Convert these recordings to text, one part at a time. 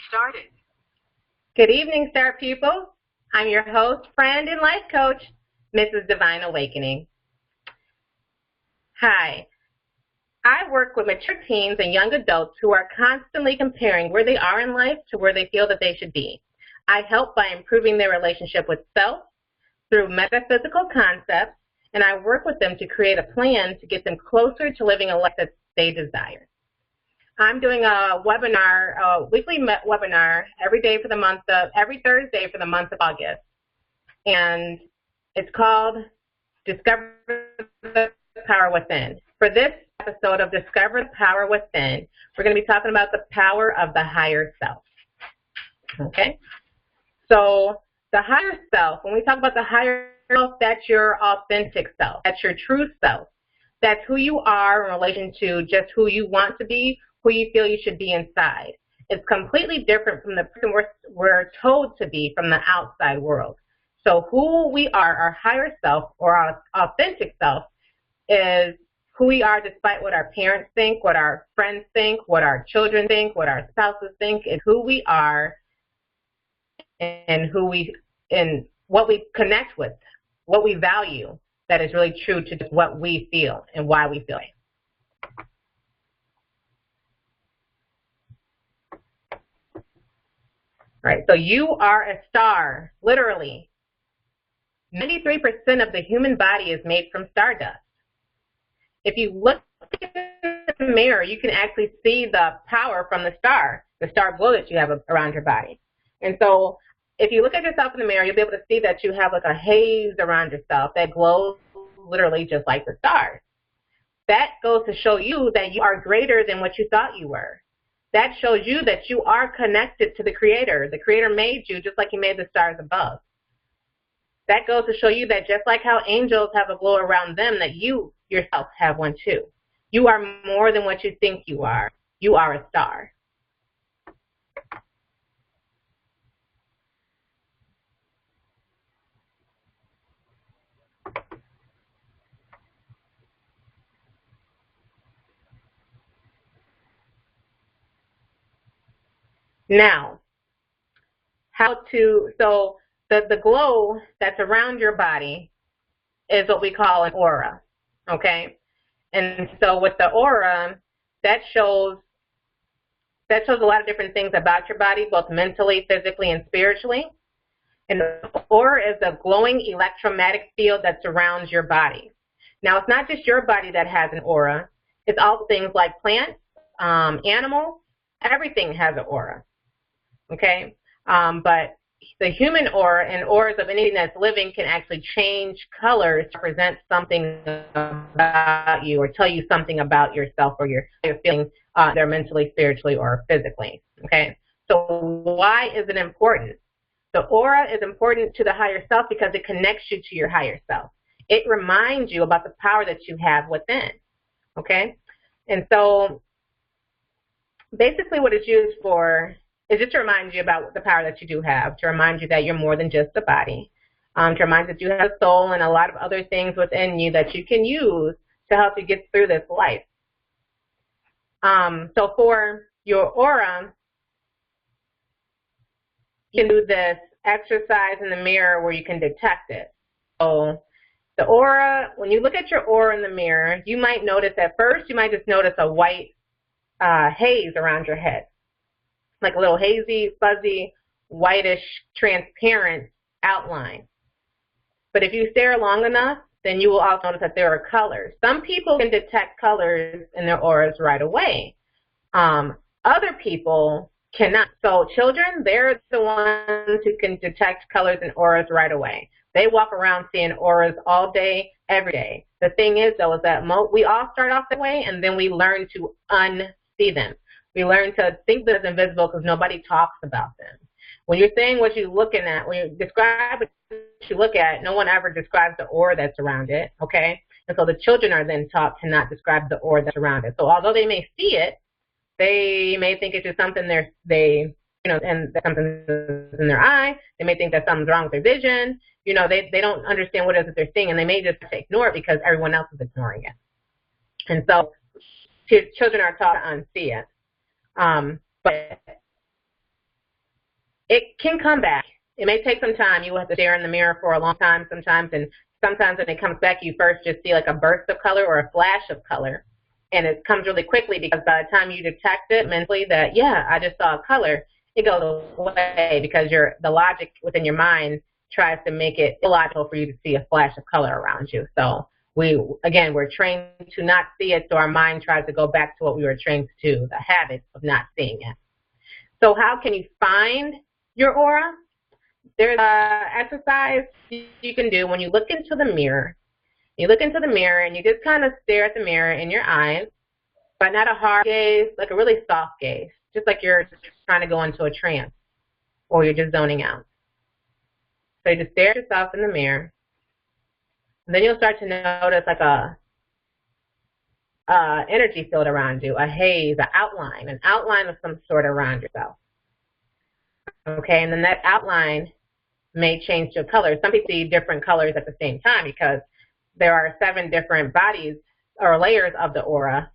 started. Good evening, Star Pupils. I'm your host, friend, and life coach, Mrs.Divine Awakening. Hi. I work with mature teens and young adults who are constantly comparing where they are in life to where they feel that they should be. I help by improving their relationship with self through metaphysical concepts, and I work with them to create a plan to get them closer to living a life that they desire. I'm doing a webinar, a weekly webinar every Thursday for the month of August. And it's called Discover the Power Within. For this episode of Discover the Power Within, we're going to be talking about the power of the higher self. Okay? So the higher self, when we talk about the higher self, that's your authentic self. That's your true self. That's who you are in relation to just who you want to be, who you feel you should be inside. It's completely different from the person we're told to be from the outside world. So who we are, our higher self or our authentic self, is who we are despite what our parents think, what our friends think, what our children think, what our spouses think, is who we are and what we connect with, what we value that is really true to what we feel and why we feel it. All right, so you are a star, literally. 93% of the human body is made from stardust. If you look in the mirror, you can actually see the power from the star glow that you have around your body. And so if you look at yourself in the mirror, you'll be able to see that you have like a haze around yourself that glows literally just like the stars. That goes to show you that you are greater than what you thought you were. That shows you that you are connected to the Creator. The Creator made you just like He made the stars above. That goes to show you that just like how angels have a glow around them, that you yourself have one too. You are more than what you think you are. You are a star. Now, so the glow that's around your body is what we call an aura, okay? And so with the aura, that shows a lot of different things about your body, both mentally, physically, and spiritually. And the aura is a glowing electromagnetic field that surrounds your body. Now, it's not just your body that has an aura. It's all things like plants, animals, everything has an aura. Okay, but the human aura and auras of anything that's living can actually change colors to present something about you or tell you something about yourself or your feeling either mentally, spiritually, or physically. Okay, so why is it important? The aura is important to the higher self because it connects you to your higher self. It reminds you about the power that you have within. Okay, and so basically what it's used for is just to remind you about the power that you do have, to remind you that you're more than just a body, to remind you that you have a soul and a lot of other things within you that you can use to help you get through this life. So for your aura, you can do this exercise in the mirror where you can detect it. So the aura, when you look at your aura in the mirror, you might notice at first, you might just notice a white haze around your head. Like a little hazy, fuzzy, whitish, transparent outline. But if you stare long enough, then you will also notice that there are colors. Some people can detect colors in their auras right away. Other people cannot. So children, they're the ones who can detect colors and auras right away. They walk around seeing auras all day, every day. The thing is, though, is that we all start off that way, and then we learn to unsee them. We learn to think that it's invisible because nobody talks about them. When you're saying what you're looking at, when you describe what you look at, no one ever describes the aura that's around it, okay? And so the children are then taught to not describe the aura that's around it. So although they may see it, they may think it's just something and something in their eye. They may think that something's wrong with their vision. They don't understand what it is that they're seeing, and they may just ignore it because everyone else is ignoring it. And so children are taught to unsee it. But it can come back. It may take some time. You will have to stare in the mirror for a long time sometimes, and sometimes when it comes back, you first just see like a burst of color or a flash of color, and it comes really quickly because by the time you detect it mentally that, yeah, I just saw a color, it goes away because the logic within your mind tries to make it illogical for you to see a flash of color around you. So we're trained to not see it, so our mind tries to go back to what we were trained to do, the habit of not seeing it. So how can you find your aura? There's an exercise you can do when you look into the mirror. You look into the mirror and you just kind of stare at the mirror in your eyes, but not a hard gaze, like a really soft gaze, just like you're trying to go into a trance or you're just zoning out. So you just stare at yourself in the mirror, and then you'll start to notice like a energy field around you, a haze, an outline of some sort around yourself. Okay, and then that outline may change to color. Some people see different colors at the same time because there are 7 different bodies or layers of the aura,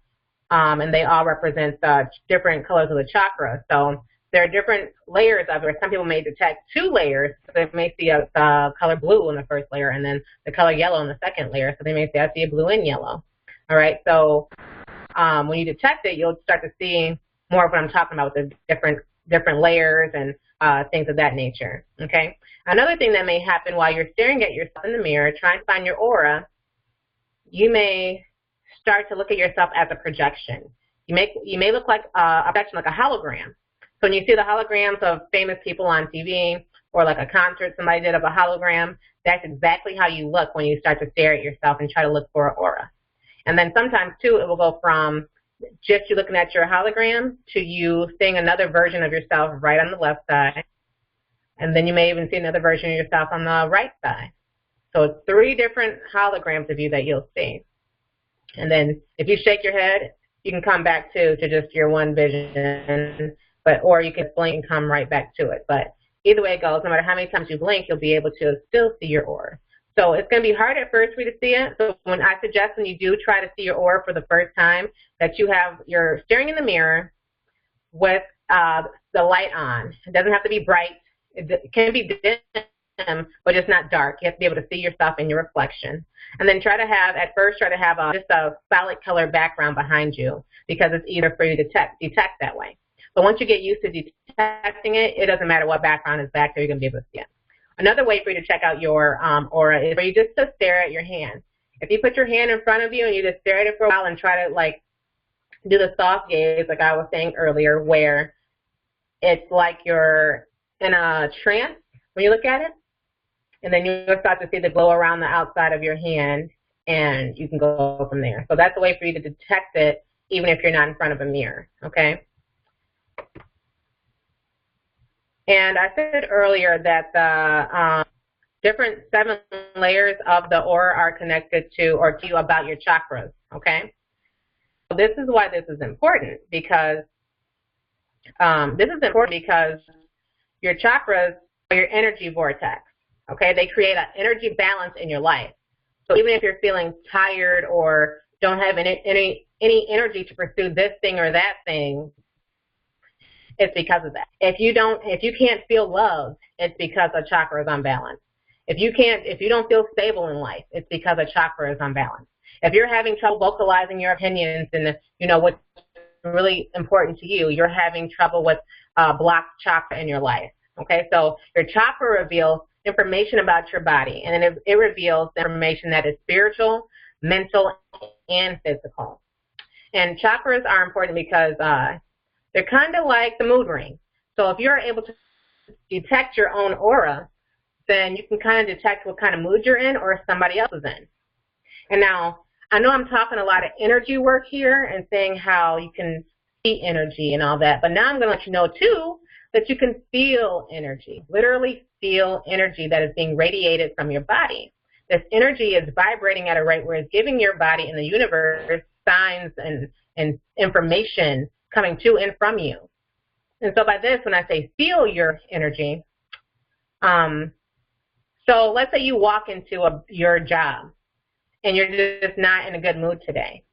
and they all represent different colors of the chakra. So there are different layers of it. Some people may detect 2 layers. So they may see the color blue in the first layer and then the color yellow in the second layer. So they may say, I see a blue and yellow. All right, so when you detect it, you'll start to see more of what I'm talking about with the different layers and things of that nature, okay? Another thing that may happen while you're staring at yourself in the mirror, trying to find your aura, you may start to look at yourself as a projection. You may look like a projection, like a hologram. So when you see the holograms of famous people on TV or like a concert somebody did of a hologram, that's exactly how you look when you start to stare at yourself and try to look for an aura. And then sometimes, too, it will go from just you looking at your hologram to you seeing another version of yourself right on the left side. And then you may even see another version of yourself on the right side. So it's 3 different holograms of you that you'll see. And then if you shake your head, you can come back to just your one vision, or you can blink and come right back to it. But either way it goes, no matter how many times you blink, you'll be able to still see your aura. So it's going to be hard at first for you to see it. So when I suggest when you do try to see your aura for the first time, that you're staring in the mirror with the light on. It doesn't have to be bright. It can be dim, but just not dark. You have to be able to see yourself in your reflection. And then at first try to have just a solid color background behind you because it's easier for you to detect that way. But once you get used to detecting it, it doesn't matter what background is back there, you're going to be able to see it. Another way for you to check out your aura is for you just to stare at your hand. If you put your hand in front of you and you just stare at it for a while and try to like do the soft gaze, like I was saying earlier, where it's like you're in a trance when you look at it, and then you'll start to see the glow around the outside of your hand, and you can go from there. So that's a way for you to detect it even if you're not in front of a mirror, okay? And I said earlier that the different 7 layers of the aura are connected to or to you about your chakras, okay? So this is why this is important because your chakras are your energy vortex, okay? They create an energy balance in your life. So even if you're feeling tired or don't have any energy to pursue this thing or that thing, it's because of that. If you can't feel love, it's because a chakra is unbalanced. If you don't feel stable in life, it's because a chakra is unbalanced. If you're having trouble vocalizing your opinions and what's really important to you, you're having trouble with blocked chakra in your life. Okay, so your chakra reveals information about your body, and then it reveals information that is spiritual, mental, and physical. And chakras are important because they're kind of like the mood ring. So if you're able to detect your own aura, then you can kind of detect what kind of mood you're in or if somebody else is in. And now, I know I'm talking a lot of energy work here and saying how you can see energy and all that, but now I'm going to let you know, too, that you can feel energy, literally feel energy that is being radiated from your body. This energy is vibrating at a rate where it's giving your body and the universe signs and information coming to and from you. And so by this, when I say feel your energy, so let's say you walk into your job and you're just not in a good mood today.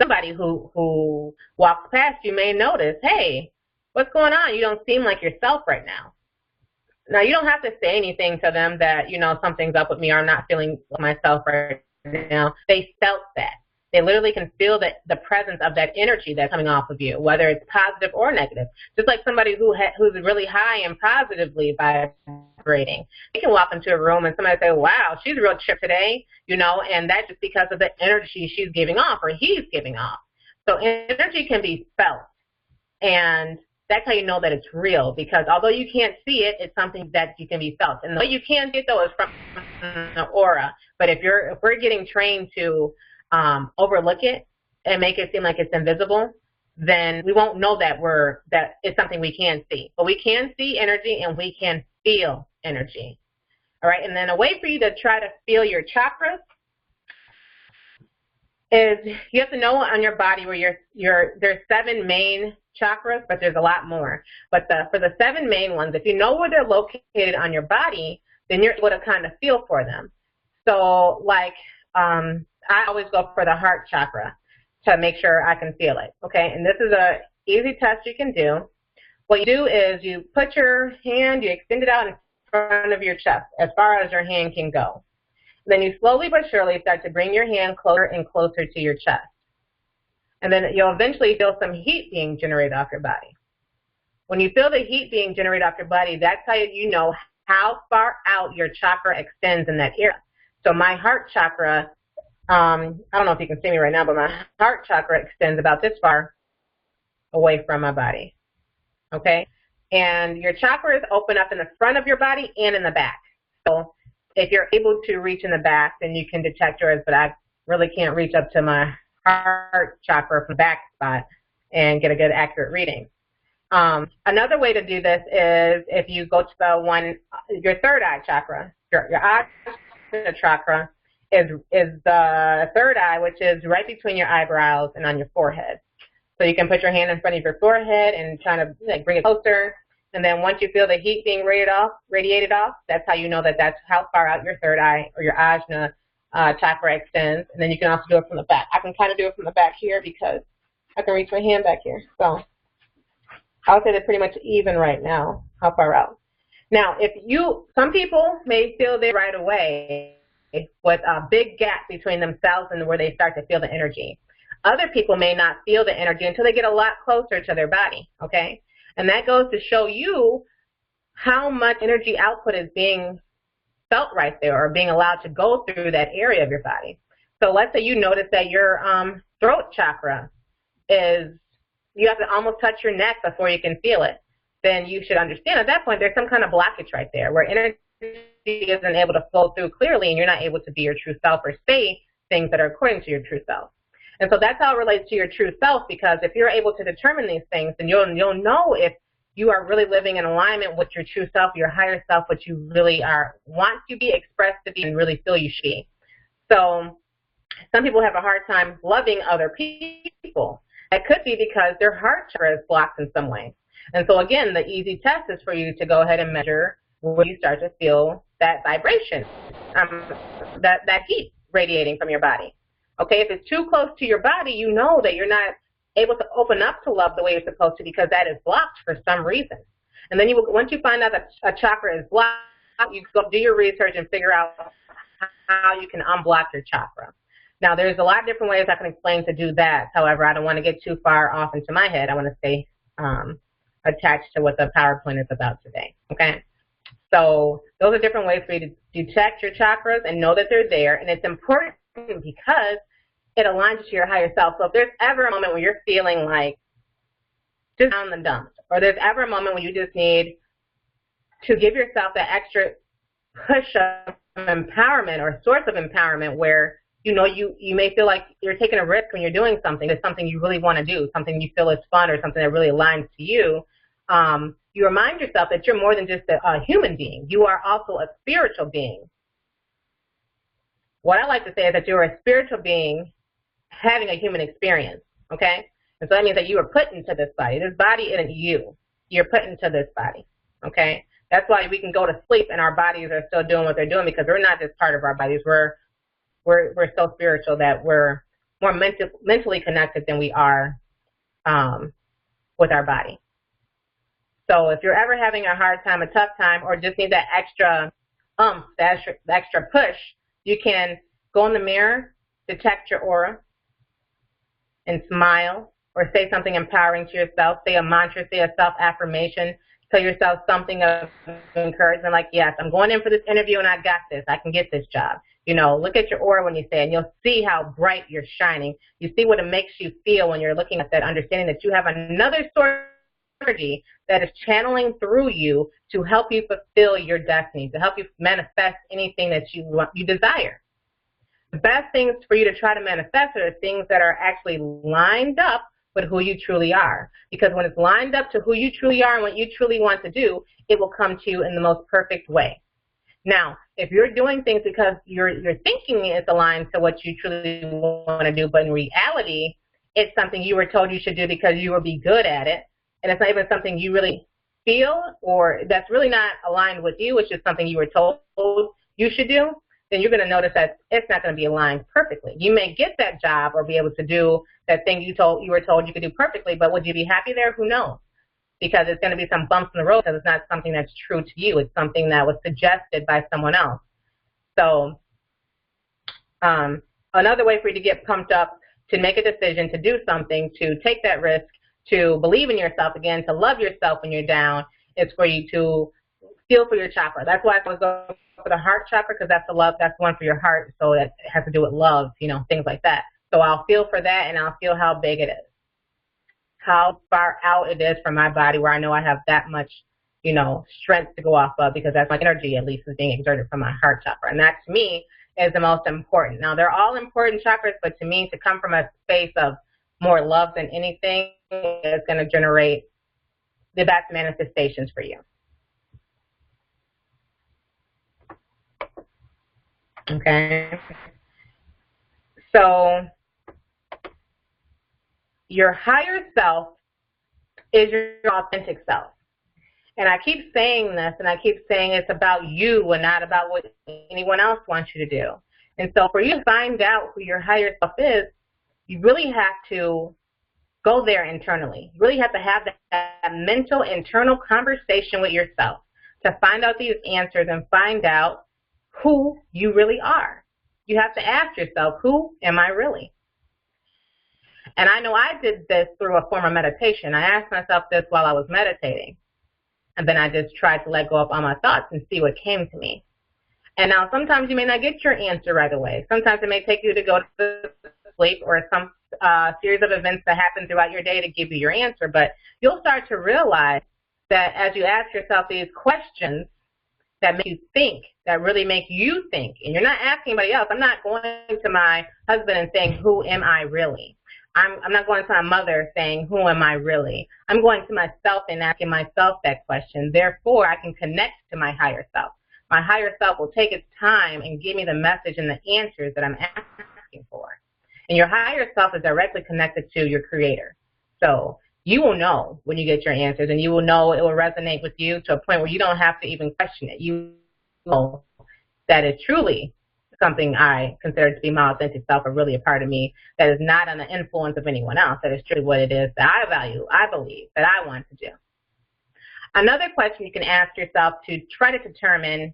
Somebody who walks past you may notice, hey, what's going on? You don't seem like yourself right now. Now, you don't have to say anything to them that, you know, something's up with me or I'm not feeling myself right now. They felt that. They literally can feel the presence of that energy that's coming off of you, whether it's positive or negative. Just like somebody who's really high and positively vibrating. They can walk into a room and somebody say, wow, she's a real trip today, you know, and that's just because of the energy she's giving off or he's giving off. So energy can be felt, and that's how you know that it's real, because although you can't see it, it's something that you can be felt. And the way you can see it, though, is from the aura. But if we're getting trained to overlook it and make it seem like it's invisible, then we won't know that it's something we can see. But we can see energy and we can feel energy. All right, and then a way for you to try to feel your chakras is you have to know on your body where there's 7 main chakras, but there's a lot more. But for the 7 main ones, if you know where they're located on your body, then you're able to kind of feel for them. So, like, I always go for the heart chakra to make sure I can feel it, okay? And this is a easy test you can do. What you do is you put your hand, you extend it out in front of your chest as far as your hand can go. Then you slowly but surely start to bring your hand closer and closer to your chest. And then you'll eventually feel some heat being generated off your body. When you feel the heat being generated off your body, that's how you know how far out your chakra extends in that area. So my heart chakra, I don't know if you can see me right now, but my heart chakra extends about this far away from my body, okay? And your chakras open up in the front of your body and in the back. So if you're able to reach in the back, then you can detect yours, but I really can't reach up to my heart chakra from the back spot and get a good accurate reading. Another way to do this is if you go to your third eye chakra. Your eye chakra is the third eye, which is right between your eyebrows and on your forehead. So you can put your hand in front of your forehead and kind of bring it closer. And then once you feel the heat being radiated off, that's how you know that's how far out your third eye or your ajna chakra extends. And then you can also do it from the back. I can kind of do it from the back here because I can reach my hand back here. So I would say they're pretty much even right now, how far out. Now, some people may feel there right away with a big gap between themselves and where they start to feel the energy. Other people may not feel the energy until they get a lot closer to their body, okay? And that goes to show you how much energy output is being felt right there or being allowed to go through that area of your body. So let's say you notice that your throat chakra you have to almost touch your neck before you can feel it. Then you should understand at that point there's some kind of blockage right there where energy isn't able to flow through clearly and you're not able to be your true self or say things that are according to your true self. And so that's how it relates to your true self, because if you're able to determine these things, then you'll know if you are really living in alignment with your true self, your higher self, what you really want to be, expressed to be, and really feel you should be. So some people have a hard time loving other people. That could be because their heart chakra is blocked in some way. And so again, the easy test is for you to go ahead and measure when you start to feel that vibration, that heat radiating from your body. Okay, if it's too close to your body, you know that you're not able to open up to love the way you're supposed to because that is blocked for some reason. And then once you find out that a chakra is blocked, you go do your research and figure out how you can unblock your chakra. Now, there's a lot of different ways I can explain to do that. However, I don't want to get too far off into my head. I want to stay attached to what the PowerPoint is about today, okay? So those are different ways for you to detect your chakras and know that they're there. And it's important because it aligns to your higher self. So if there's ever a moment when you're feeling like just down the dumps, or there's ever a moment when you just need to give yourself that extra push of empowerment or source of empowerment where you may feel like you're taking a risk when you're doing something. It's something you really want to do, something you feel is fun or something that really aligns to you. You remind yourself that you're more than just a human being. You are also a spiritual being. What I like to say is that you're a spiritual being having a human experience, okay? And so that means that you were put into this body. This body isn't you. You're put into this body, okay? That's why we can go to sleep and our bodies are still doing what they're doing, because we're not just part of our bodies. We're so spiritual that we're more mentally connected than we are with our body. So if you're ever having a hard time, a tough time, or just need that extra that extra push, you can go in the mirror, detect your aura, and smile, or say something empowering to yourself. Say a mantra, say a self-affirmation. Tell yourself something of encouragement, like, yes, I'm going in for this interview and I got this. I can get this job. You know, look at your aura when you say it, and you'll see how bright you're shining. You see what it makes you feel when you're looking at that, understanding that you have another source of energy that is channeling through you to help you fulfill your destiny, to help you manifest anything that you desire. The best things for you to try to manifest are things that are actually lined up with who you truly are. Because when it's lined up to who you truly are and what you truly want to do, it will come to you in the most perfect way. Now, if you're doing things because you're thinking it's aligned to what you truly want to do, but in reality, it's something you were told you should do because you will be good at it, and it's not even something you really feel, or that's really not aligned with you, it's just something you were told you should do, then you're going to notice that it's not going to be aligned perfectly. You may get that job or be able to do that thing you were told you could do perfectly, but would you be happy there? Who knows? Because it's going to be some bumps in the road because it's not something that's true to you. It's something that was suggested by someone else. So another way for you to get pumped up, to make a decision, to do something, to take that risk, to believe in yourself again, to love yourself when you're down, is for you to feel for your chakra. That's why I was going for the heart chakra, because that's the love, that's the one for your heart, so that has to do with love, you know, things like that. So I'll feel for that, and I'll feel how big it is, how far out it is from my body, where I know I have that much, you know, strength to go off of, because that's my energy, at least, is being exerted from my heart chakra. And that, to me, is the most important. Now, they're all important chakras, but to me, to come from a space of more love than anything is going to generate the best manifestations for you. Okay? So your higher self is your authentic self. And I keep saying this, and I keep saying it's about you and not about what anyone else wants you to do. And so for you to find out who your higher self is, you really have to go there internally. You really have to have that mental, internal conversation with yourself to find out these answers and find out who you really are. You have to ask yourself, who am I really? And I know I did this through a form of meditation. I asked myself this while I was meditating. And then I just tried to let go of all my thoughts and see what came to me. And now sometimes you may not get your answer right away. Sometimes it may take you to go to sleep or some series of events that happen throughout your day to give you your answer. But you'll start to realize that as you ask yourself these questions that make you think, that really make you think, and you're not asking anybody else. I'm not going to my husband and saying, who am I really? I'm not going to my mother saying, who am I really? I'm going to myself and asking myself that question. Therefore, I can connect to my higher self. My higher self will take its time and give me the message and the answers that I'm asking for. And your higher self is directly connected to your creator. So you will know when you get your answers, and you will know it will resonate with you to a point where you don't have to even question it. You know that it's truly something I consider to be my authentic self, or really a part of me that is not under the influence of anyone else, that is truly what it is that I value, I believe, that I want to do. Another question you can ask yourself to try to determine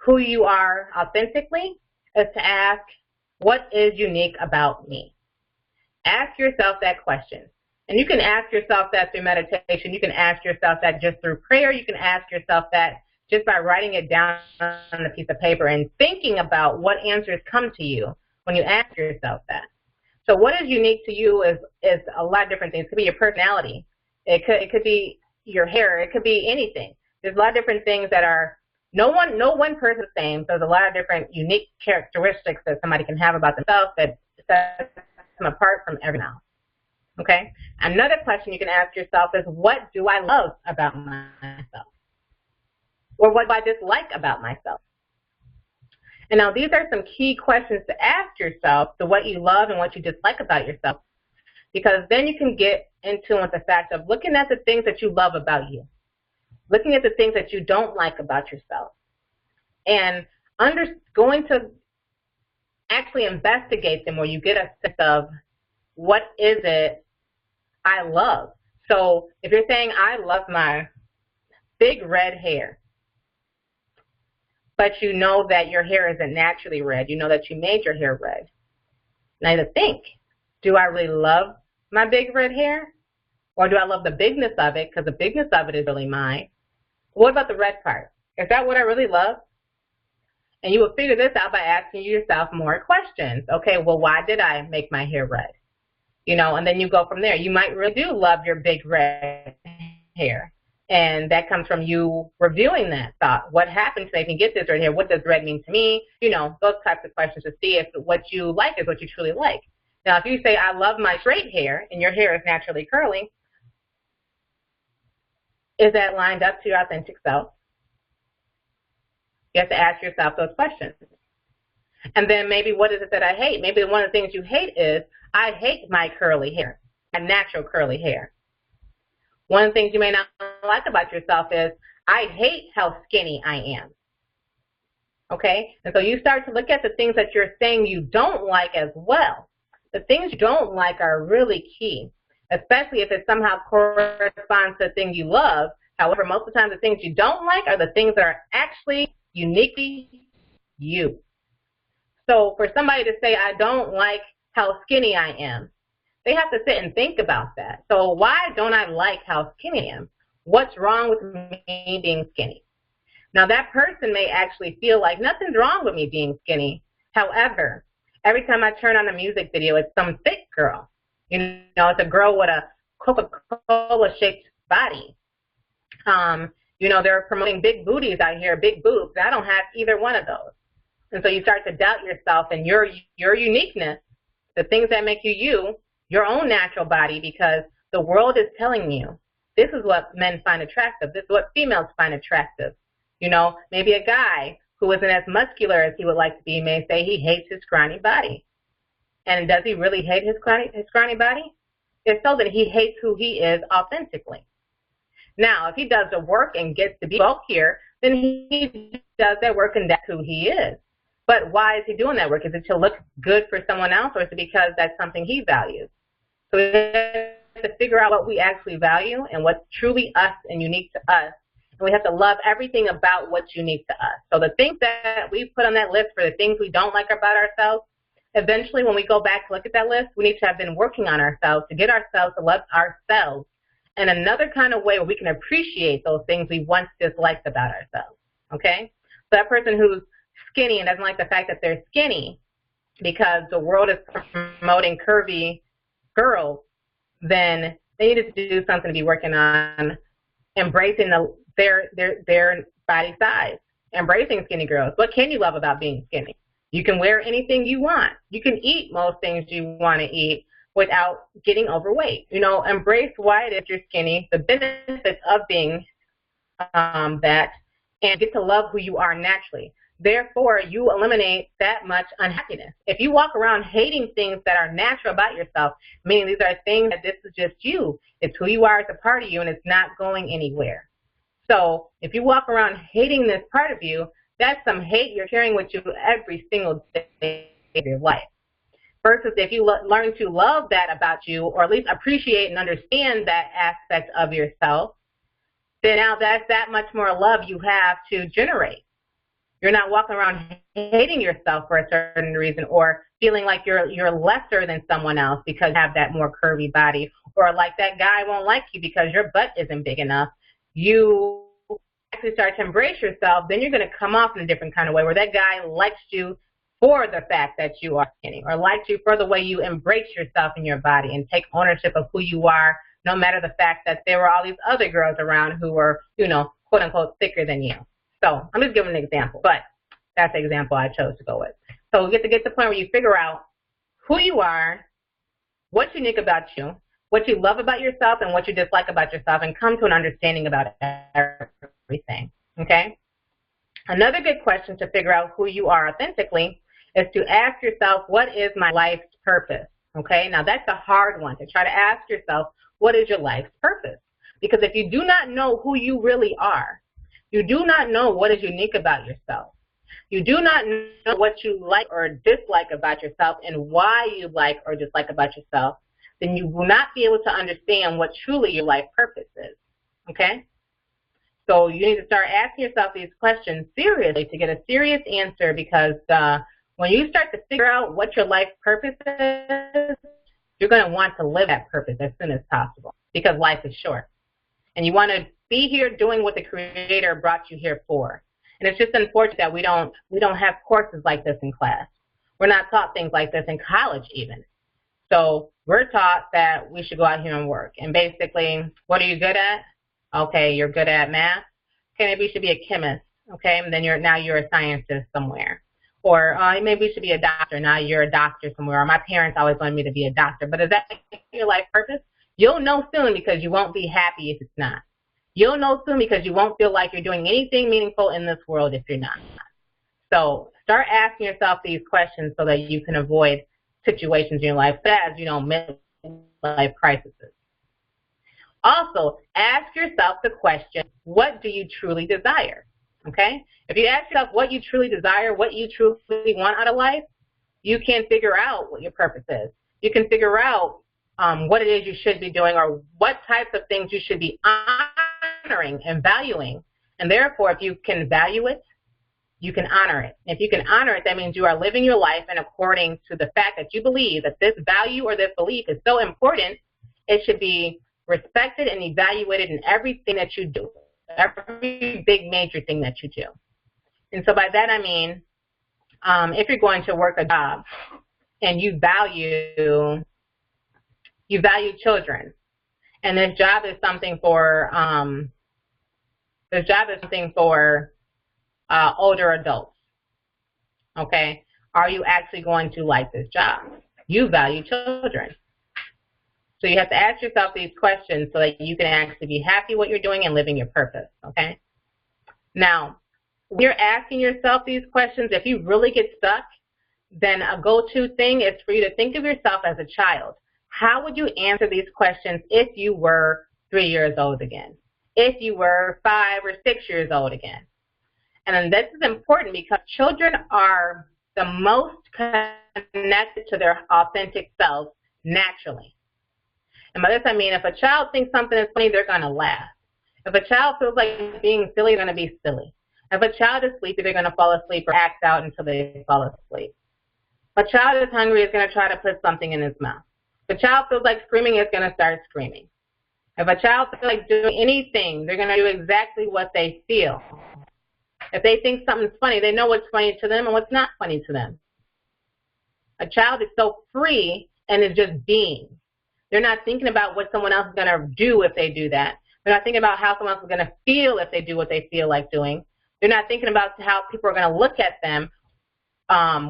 who you are authentically is to ask, what is unique about me? Ask yourself that question. And you can ask yourself that through meditation. You can ask yourself that just through prayer. You can ask yourself that just by writing it down on a piece of paper and thinking about what answers come to you when you ask yourself that. So what is unique to you is a lot of different things. It could be your personality. It could be your hair. It could be anything. There's a lot of different things that are, no one person is the same. So there's a lot of different unique characteristics that somebody can have about themselves that sets them apart from everyone else. Okay? Another question you can ask yourself is, what do I love about myself? Or what do I dislike about myself? And now these are some key questions to ask yourself, to what you love and what you dislike about yourself, because then you can get into with the fact of looking at the things that you love about you, looking at the things that you don't like about yourself, and going to actually investigate them, where you get a sense of what is it I love. So if you're saying, I love my big red hair, but you know that your hair isn't naturally red, you know that you made your hair red. Now you think, do I really love my big red hair? Or do I love the bigness of it because the bigness of it is really mine? What about the red part? Is that what I really love? And you will figure this out by asking yourself more questions. Okay, well, why did I make my hair red? And then you go from there. You might really do love your big red hair. And that comes from you reviewing that thought. What happened to make me get this red hair? What does red mean to me? Those types of questions to see if what you like is what you truly like. Now, if you say, I love my straight hair, and your hair is naturally curly, is that lined up to your authentic self? You have to ask yourself those questions. And then maybe what is it that I hate? Maybe one of the things you hate is, I hate my curly hair, my natural curly hair. One of the things you may not like about yourself is, I hate how skinny I am. Okay? And so you start to look at the things that you're saying you don't like as well. The things you don't like are really key, especially if it somehow corresponds to the thing you love. However, most of the time the things you don't like are the things that are actually uniquely you. So for somebody to say, I don't like how skinny I am, they have to sit and think about that. So why don't I like how skinny I am? What's wrong with me being skinny? Now that person may actually feel like nothing's wrong with me being skinny. However, every time I turn on a music video, it's some thick girl. It's a girl with a Coca-Cola shaped body. They're promoting big booties out here, big boobs. I don't have either one of those. And so you start to doubt yourself and your uniqueness, the things that make you you, your own natural body, because the world is telling you this is what men find attractive. This is what females find attractive. Maybe a guy who isn't as muscular as he would like to be may say he hates his scrawny body. And does he really hate his scrawny body? If so, then he hates who he is authentically. Now, if he does the work and gets to be bulkier, then he does that work and that's who he is. But why is he doing that work? Is it to look good for someone else, or is it because that's something he values? So we have to figure out what we actually value and what's truly us and unique to us. And we have to love everything about what's unique to us. So the things that we put on that list for the things we don't like about ourselves, eventually when we go back to look at that list, we need to have been working on ourselves to get ourselves to love ourselves in another kind of way where we can appreciate those things we once disliked about ourselves. Okay? So that person who's skinny and doesn't like the fact that they're skinny because the world is promoting curvy girls, then they need to do something to be working on embracing their body size, embracing skinny girls. What can you love about being skinny? You can wear anything you want. You can eat most things you want to eat without getting overweight. Embrace why it is you're skinny, the benefits of being that, and get to love who you are naturally. Therefore, you eliminate that much unhappiness. If you walk around hating things that are natural about yourself, meaning these are things that this is just you, it's who you are, it's a part of you, and it's not going anywhere. So if you walk around hating this part of you, that's some hate you're carrying with you every single day of your life. Versus if you learn to love that about you, or at least appreciate and understand that aspect of yourself, then now that's that much more love you have to generate. You're not walking around hating yourself for a certain reason, or feeling like you're lesser than someone else because you have that more curvy body, or like that guy won't like you because your butt isn't big enough. You actually start to embrace yourself, then you're going to come off in a different kind of way where that guy likes you for the fact that you are skinny, or likes you for the way you embrace yourself in your body and take ownership of who you are, no matter the fact that there were all these other girls around who were, quote unquote, thicker than you. So I'm just giving an example, but that's the example I chose to go with. So we get to the point where you figure out who you are, what's unique about you, what you love about yourself, and what you dislike about yourself, and come to an understanding about everything, okay? Another good question to figure out who you are authentically is to ask yourself, what is my life's purpose, okay? Now, that's a hard one, to try to ask yourself, what is your life's purpose? Because if you do not know who you really are, you do not know what is unique about yourself, you do not know what you like or dislike about yourself and why you like or dislike about yourself, then you will not be able to understand what truly your life purpose is, okay? So you need to start asking yourself these questions seriously to get a serious answer, because when you start to figure out what your life purpose is, you're going to want to live that purpose as soon as possible, because life is short. And you want to be here doing what the Creator brought you here for. And it's just unfortunate that we don't have courses like this in class. We're not taught things like this in college even. So we're taught that we should go out here and work. And basically, what are you good at? Okay, you're good at math. Okay, maybe you should be a chemist. Okay, and then now you're a scientist somewhere. Or maybe you should be a doctor. Now you're a doctor somewhere. Or my parents always wanted me to be a doctor. But is that your life purpose? You'll know soon, because you won't be happy if it's not. You'll know soon because you won't feel like you're doing anything meaningful in this world if you're not. So start asking yourself these questions so that you can avoid situations in your life as, midlife crises. Also, ask yourself the question, what do you truly desire? Okay? If you ask yourself what you truly desire, what you truly want out of life, you can figure out what your purpose is. You can figure out what it is you should be doing, or what types of things you should be honoring and valuing. And therefore, if you can value it, you can honor it. If you can honor it, that means you are living your life in according to the fact that you believe that this value or this belief is so important, it should be respected and evaluated in everything that you do, every big major thing that you do. And so by that I mean, if you're going to work a job and you value children, and this job is something for older adults, okay? Are you actually going to like this job? You value children. So you have to ask yourself these questions so that you can actually be happy what you're doing and living your purpose, okay? Now, when you're asking yourself these questions, if you really get stuck, then a go-to thing is for you to think of yourself as a child. How would you answer these questions if you were 3 years old again? If you were 5 or 6 years old again? And this is important because children are the most connected to their authentic selves naturally. And by this I mean, if a child thinks something is funny, they're going to laugh. If a child feels like being silly, they're going to be silly. If a child is sleepy, they're going to fall asleep or act out until they fall asleep. If a child is hungry, is going to try to put something in his mouth. If a child feels like screaming, it's going to start screaming. If a child feels like doing anything, they're going to do exactly what they feel. If they think something's funny, they know what's funny to them and what's not funny to them. A child is so free and is just being. They're not thinking about what someone else is going to do if they do that. They're not thinking about how someone else is going to feel if they do what they feel like doing. They're not thinking about how people are going to look at them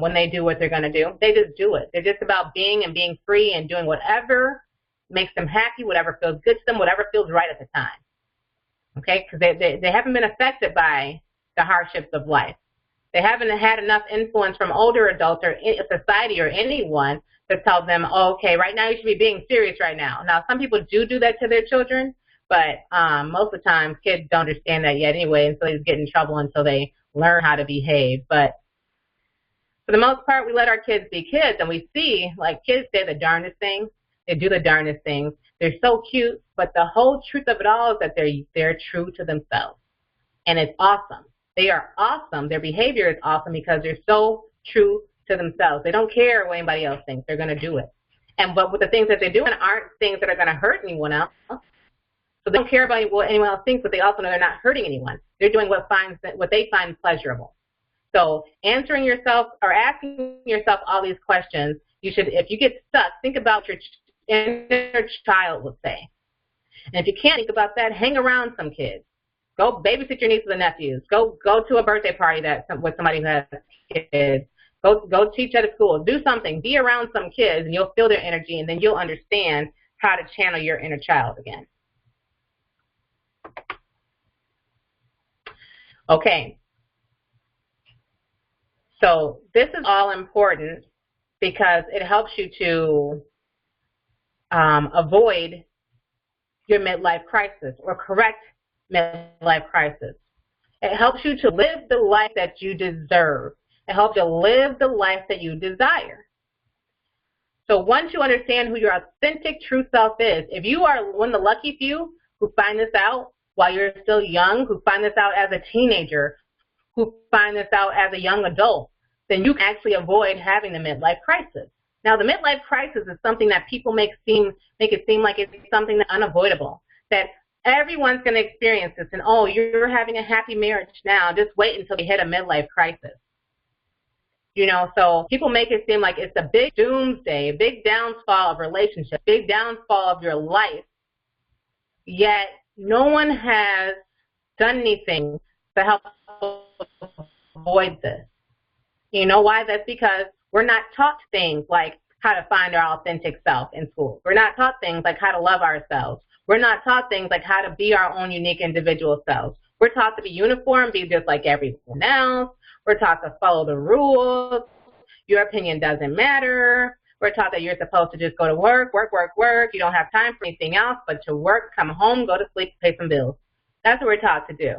when they do what they're going to do. They just do it. They're just about being and being free and doing whatever makes them happy, whatever feels good to them, whatever feels right at the time. Okay? Because they haven't been affected by the hardships of life. They haven't had enough influence from older adults or society or anyone to tell them, oh, okay, right now you should be being serious right now. Now, some people do that to their children, but most of the time kids don't understand that yet anyway, and so they get in trouble until they learn how to behave. But for the most part, we let our kids be kids, and we see, like, kids say the darndest things. They do the darndest things. They're so cute, but the whole truth of it all is that they're true to themselves, and it's awesome. They are awesome. Their behavior is awesome because they're so true to themselves. They don't care what anybody else thinks. They're going to do it. But with the things that they're doing aren't things that are going to hurt anyone else. So they don't care about what anyone else thinks, but they also know they're not hurting anyone. They're doing what they find pleasurable. So answering yourself or asking yourself all these questions, you should, if you get stuck, think about your inner child would say. And if you can't think about that, hang around some kids. Go babysit your nieces and nephews. Go to a birthday party with somebody who has kids. Go teach at a school. Do something. Be around some kids, and you'll feel their energy, and then you'll understand how to channel your inner child again. Okay. So this is all important because it helps you to avoid your midlife crisis or correct midlife crisis. It helps you to live the life that you deserve. It helps you live the life that you desire. So once you understand who your authentic true self is, if you are one of the lucky few who find this out while you're still young, who find this out as a teenager, who find this out as a young adult, then you can actually avoid having the midlife crisis. Now, the midlife crisis is something that people make it seem like it's something that's unavoidable, that everyone's going to experience this, and oh, you're having a happy marriage now. Just wait until you hit a midlife crisis. You know, so people make it seem like it's a big doomsday, a big downfall of relationships, big downfall of your life, yet no one has done anything to help avoid this. You know why? That's because we're not taught things like how to find our authentic self in school. We're not taught things like how to love ourselves. We're not taught things like how to be our own unique individual selves. We're taught to be uniform, be just like everyone else. We're taught to follow the rules. Your opinion doesn't matter. We're taught that you're supposed to just go to work, work, work, work. You don't have time for anything else but to work, come home, go to sleep, pay some bills. That's what we're taught to do.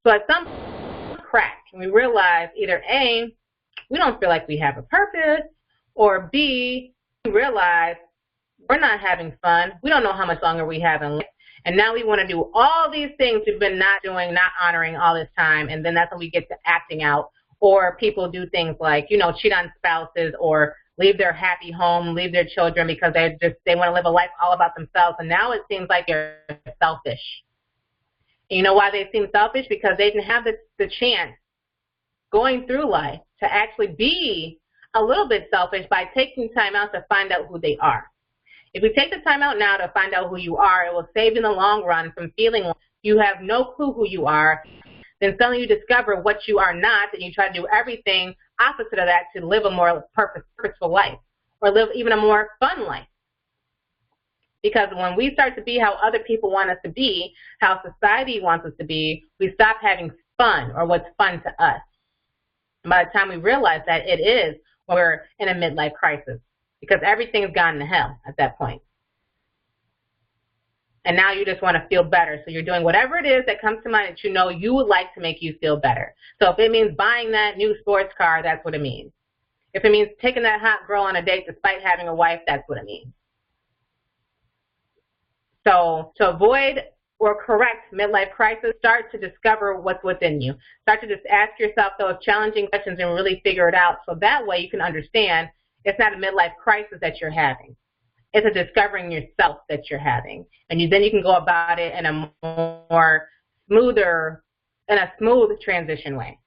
So at some crack, we realize either A, we don't feel like we have a purpose, or B, we realize we're not having fun. We don't know how much longer we have in life. And now we want to do all these things we've been not doing, not honoring all this time, and then that's when we get to acting out. Or people do things like, you know, cheat on spouses or leave their happy home, leave their children because they want to live a life all about themselves. And now it seems like they're selfish. And you know why they seem selfish? Because they didn't have the chance going through life to actually be a little bit selfish by taking time out to find out who they are. If we take the time out now to find out who you are, it will save you in the long run from feeling like you have no clue who you are. Then suddenly you discover what you are not, and you try to do everything opposite of that to live a more purposeful life or live even a more fun life. Because when we start to be how other people want us to be, how society wants us to be, we stop having fun or what's fun to us. And by the time we realize that, it is when we're in a midlife crisis. Because everything's gone to hell at that point. And now you just want to feel better. So you're doing whatever it is that comes to mind that you know you would like to make you feel better. So if it means buying that new sports car, that's what it means. If it means taking that hot girl on a date despite having a wife, that's what it means. So to avoid or correct midlife crisis, start to discover what's within you. Start to just ask yourself those challenging questions and really figure it out. So that way you can understand it's not a midlife crisis that you're having. It's a discovering yourself that you're having. And then you can go about it in a smooth transition way.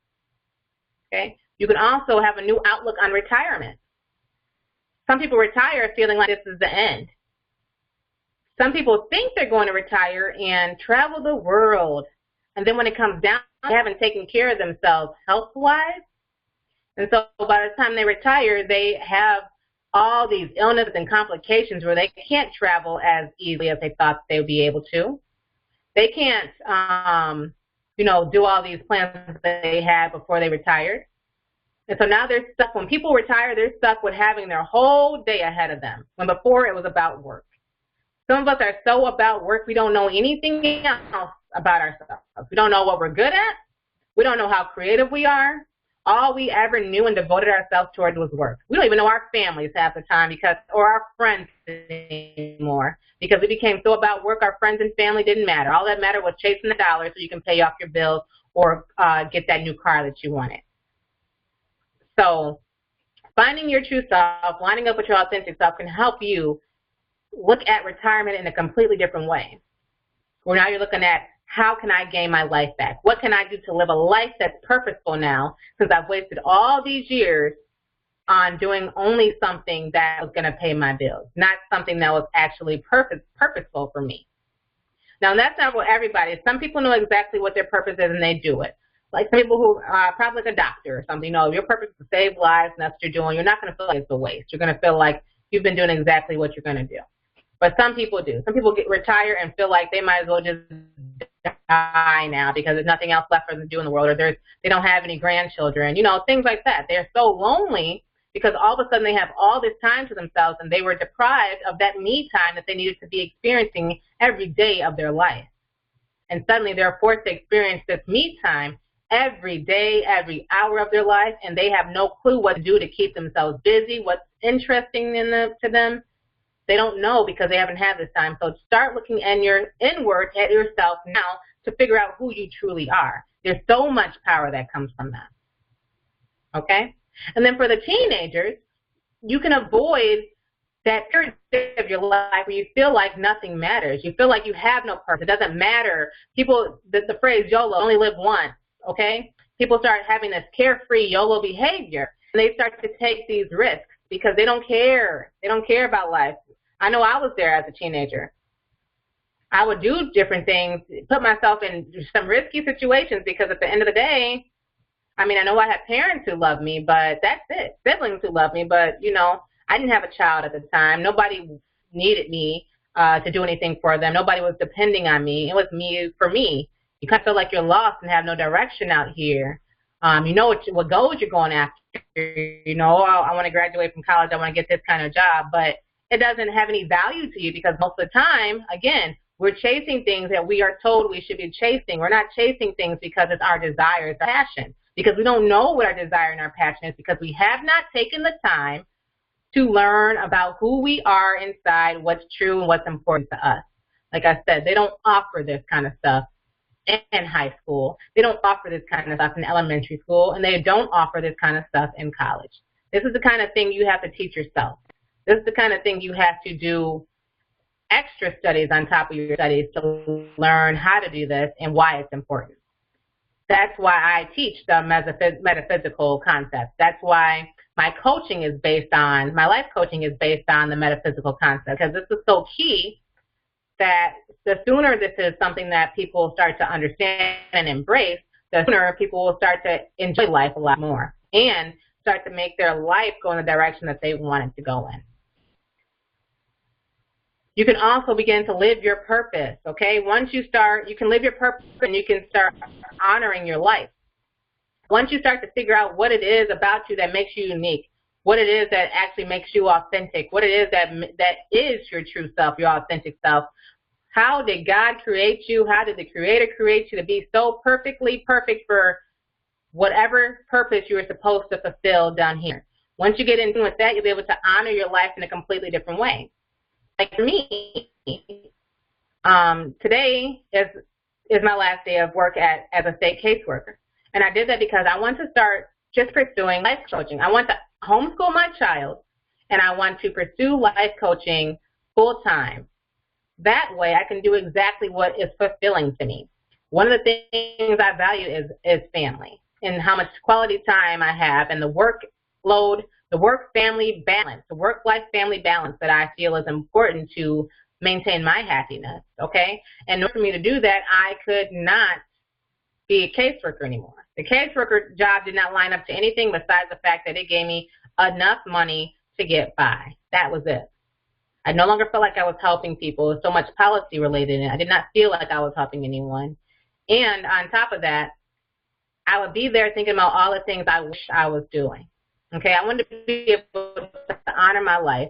Okay? You can also have a new outlook on retirement. Some people retire feeling like this is the end. Some people think they're going to retire and travel the world. And then when it comes down, they haven't taken care of themselves health-wise. And so by the time they retire, they have all these illnesses and complications where they can't travel as easily as they thought they would be able to. They can't, do all these plans that they had before they retired. And so now they're stuck. When people retire, they're stuck with having their whole day ahead of them, when before it was about work. Some of us are so about work, we don't know anything else about ourselves. We don't know what we're good at. We don't know how creative we are. All we ever knew and devoted ourselves toward was work. We don't even know our families half the time or our friends anymore because we became so about work, our friends and family didn't matter. All that mattered was chasing the dollar so you can pay off your bills or get that new car that you wanted. So finding your true self, lining up with your authentic self can help you look at retirement in a completely different way. Where now you're looking at, how can I gain my life back? What can I do to live a life that's purposeful now, since I've wasted all these years on doing only something that was going to pay my bills, not something that was actually purposeful for me. Now, that's not for everybody. Some people know exactly what their purpose is, and they do it. Like some people who are probably like a doctor or something. No, your purpose is to save lives, and that's what you're doing. You're not going to feel like it's a waste. You're going to feel like you've been doing exactly what you're going to do. But some people do. Some people retire and feel like they might as well just die now because there's nothing else left for them to do in the world, or they don't have any grandchildren, things like that. They're so lonely because all of a sudden they have all this time to themselves and they were deprived of that me time that they needed to be experiencing every day of their life. And suddenly they're forced to experience this me time every day, every hour of their life, and they have no clue what to do to keep themselves busy, interesting to them, they don't know because they haven't had this time. So start looking inward at yourself now to figure out who you truly are. There's so much power that comes from that. Okay? And then for the teenagers, you can avoid that period of your life where you feel like nothing matters. You feel like you have no purpose. It doesn't matter. People, the phrase YOLO, only live once, okay? People start having this carefree YOLO behavior, and they start to take these risks because they don't care. They don't care about life. I know I was there as a teenager. I would do different things, put myself in some risky situations because at the end of the day, I mean, I know I had parents who loved me, but that's it. Siblings who loved me, but, you know, I didn't have a child at the time. Nobody needed me to do anything for them. Nobody was depending on me. It was me for me. You kind of feel like you're lost and have no direction out here. You know what goals you're going after. You know, I want to graduate from college. I want to get this kind of job. But it doesn't have any value to you because most of the time, again, we're chasing things that we are told we should be chasing. We're not chasing things because it's our desire, it's our passion. Because we don't know what our desire and our passion is because we have not taken the time to learn about who we are inside, what's true and what's important to us. Like I said, they don't offer this kind of stuff in high school. They don't offer this kind of stuff in elementary school, and they don't offer this kind of stuff in college. This is the kind of thing you have to teach yourself. This is the kind of thing you have to do extra studies on top of your studies to learn how to do this and why it's important. That's why I teach the metaphysical concepts. That's why my coaching is based on, my life coaching is based on the metaphysical concept, because this is so key that the sooner this is something that people start to understand and embrace, the sooner people will start to enjoy life a lot more and start to make their life go in the direction that they want it to go in. You can also begin to live your purpose, okay? Once you start, you can live your purpose and you can start honoring your life. Once you start to figure out what it is about you that makes you unique, what it is that actually makes you authentic, what it is that is your true self, your authentic self, how did God create you? How did the Creator create you to be so perfectly perfect for whatever purpose you were supposed to fulfill down here? Once you get in with that, you'll be able to honor your life in a completely different way. Like for me, today is my last day of work as a state caseworker. And I did that because I want to start just pursuing life coaching. I want to homeschool my child, and I want to pursue life coaching full-time. That way I can do exactly what is fulfilling to me. One of the things I value is family and how much quality time I have and the workload, the work-family balance, the work-life-family balance that I feel is important to maintain my happiness, okay? And in order for me to do that, I could not be a caseworker anymore. The caseworker job did not line up to anything besides the fact that it gave me enough money to get by. That was it. I no longer felt like I was helping people. There was so much policy related in it. I did not feel like I was helping anyone. And on top of that, I would be there thinking about all the things I wish I was doing. Okay, I wanted to be able to honor my life,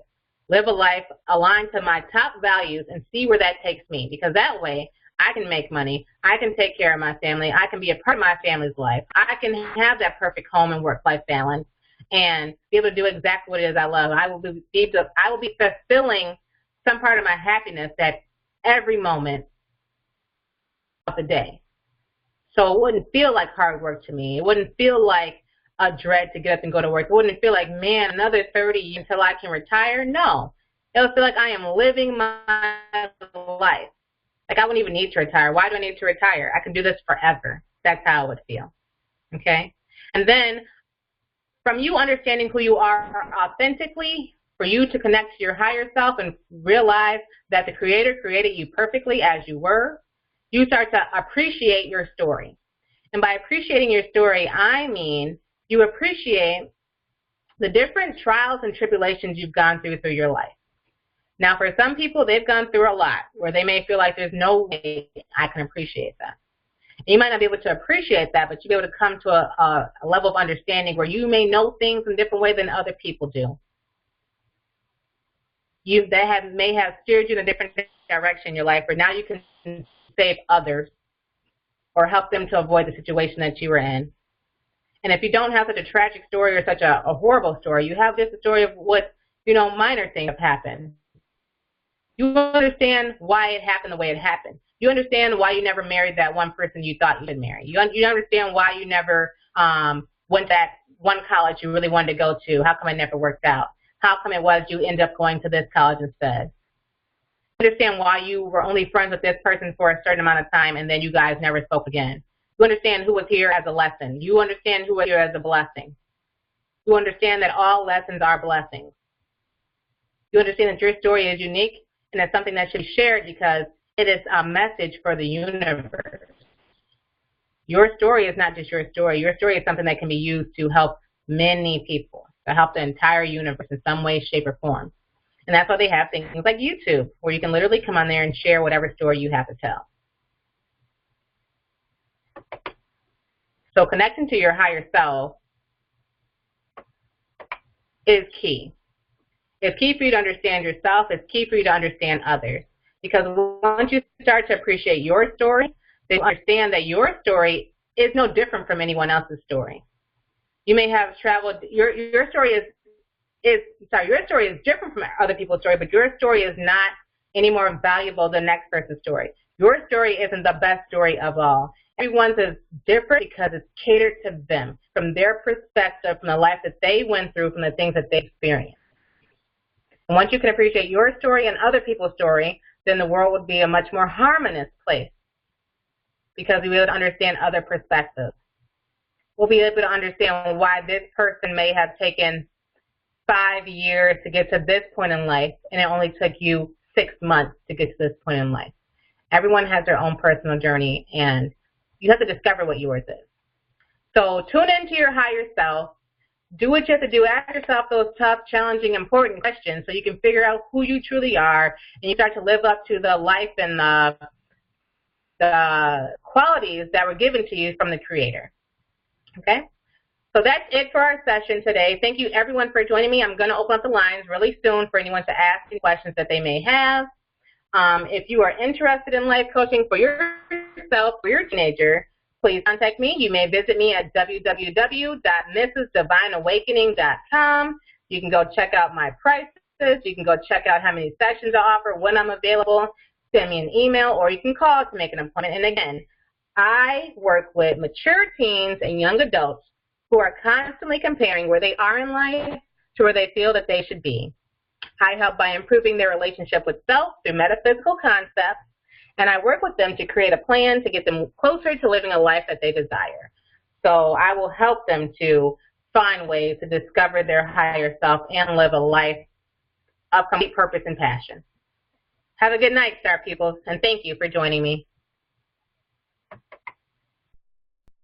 live a life aligned to my top values, and see where that takes me. Because that way, I can make money, I can take care of my family, I can be a part of my family's life, I can have that perfect home and work-life balance, and be able to do exactly what it is I love. I will be fulfilling some part of my happiness at every moment of the day. So it wouldn't feel like hard work to me. It wouldn't feel like a dread to get up and go to work. It wouldn't feel like, man, another 30 years until I can retire. No. It would feel like I am living my life. Like I wouldn't even need to retire. Why do I need to retire? I can do this forever. That's how it would feel. Okay? And then from you understanding who you are authentically, for you to connect to your higher self and realize that the Creator created you perfectly as you were, you start to appreciate your story. And by appreciating your story, I mean you appreciate the different trials and tribulations you've gone through your life. Now, for some people, they've gone through a lot where they may feel like there's no way I can appreciate that. And you might not be able to appreciate that, but you'll be able to come to a level of understanding where you may know things in a different way than other people do. May have steered you in a different direction in your life, or now you can save others or help them to avoid the situation that you were in. And if you don't have such a tragic story or such a horrible story, you have just a story of what minor things have happened. You understand why it happened the way it happened. You understand why you never married that one person you thought you should marry. You understand why you never went that one college you really wanted to go to. How come it never worked out? How come it was you end up going to this college instead? You understand why you were only friends with this person for a certain amount of time and then you guys never spoke again. You understand who was here as a lesson. You understand who was here as a blessing. You understand that all lessons are blessings. You understand that your story is unique and it's something that should be shared because it is a message for the universe. Your story is not just your story. Your story is something that can be used to help many people, to help the entire universe in some way, shape, or form. And that's why they have things like YouTube, where you can literally come on there and share whatever story you have to tell. So connecting to your higher self is key. It's key for you to understand yourself. It's key for you to understand others. Because once you start to appreciate your story, then you understand that your story is no different from anyone else's story. You may have traveled, your story is different from other people's story, but your story is not any more valuable than the next person's story. Your story isn't the best story of all. Everyone's is different because it's catered to them, from their perspective, from the life that they went through, from the things that they experienced. And once you can appreciate your story and other people's story, then the world would be a much more harmonious place because we would understand other perspectives. We'll be able to understand why this person may have taken 5 years to get to this point in life, and it only took you 6 months to get to this point in life. Everyone has their own personal journey, and you have to discover what yours is. So tune into your higher self. Do what you have to do. Ask yourself those tough, challenging, important questions so you can figure out who you truly are, and you start to live up to the life and the qualities that were given to you from the Creator. Okay? So that's it for our session today. Thank you, everyone, for joining me. I'm going to open up the lines really soon for anyone to ask any questions that they may have. If you are interested in life coaching for yourself, for your teenager, please contact me. You may visit me at www.mrsdivineawakening.com. You can go check out my prices. You can go check out how many sessions I offer, when I'm available. Send me an email, or you can call to make an appointment. And again, I work with mature teens and young adults who are constantly comparing where they are in life to where they feel that they should be. I help by improving their relationship with self through metaphysical concepts, and I work with them to create a plan to get them closer to living a life that they desire. So I will help them to find ways to discover their higher self and live a life of complete purpose and passion. Have a good night, Star People, and thank you for joining me.